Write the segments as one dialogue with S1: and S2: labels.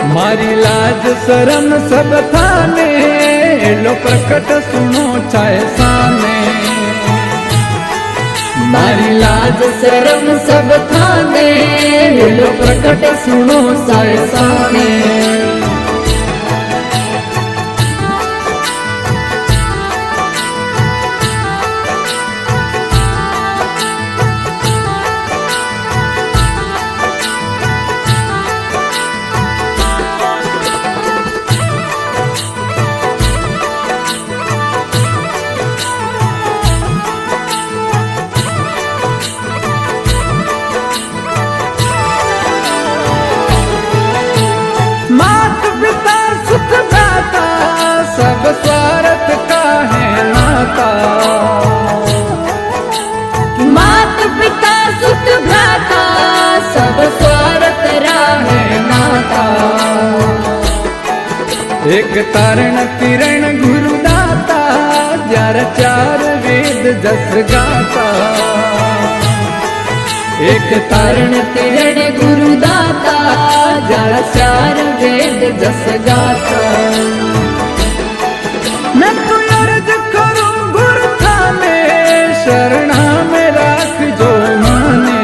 S1: मारी लाज शरम सब थाने लो प्रकट सुनो चाहे साने।
S2: मारी लाज शरम सब थाने लो प्रकट सुनो चाहे साने।
S1: सब स्वार्थ का है नाता।
S2: मात पिता सुत भ्राता सब स्वार्थ रा है नाता।
S1: एक तारण किरण गुरुदाता जार चार वेद जस गाता।
S2: एक तारण किरण गुरुदाता जार चार वेद जस गाता।
S1: मैं तो अर्ज करूं गुरु थाने शरणा में राख जो माने।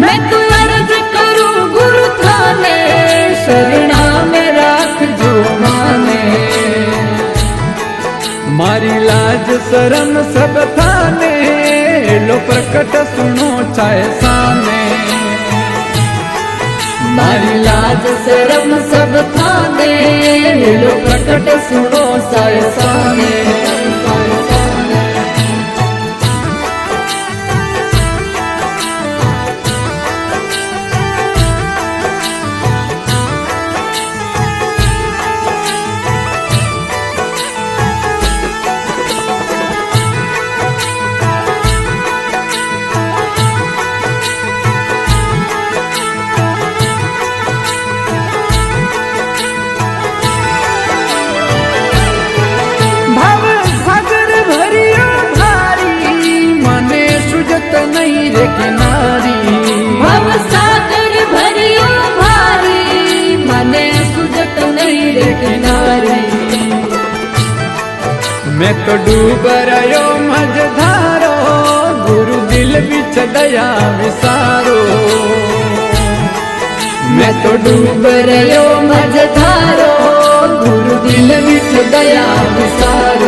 S2: मैं तो अर्ज करूं गुरु थाने शरणा में राख जो माने।
S1: मारी लाज शरम सब थाने लो प्रकट सुनो चाहे साने।
S2: मारी लाज शरम सब थाने लो प्रकट सुनो साए साने।
S1: नहीं रे किनारी
S2: भव सागर भरियो भारी मने सुजत नहीं रे किनारी।
S1: मैं तो डूब रयो मझधारो गुरु दिल बिच दया विसारो।
S2: मैं तो डूब रयो मझधारो गुरु दिल बिच दया विसारो।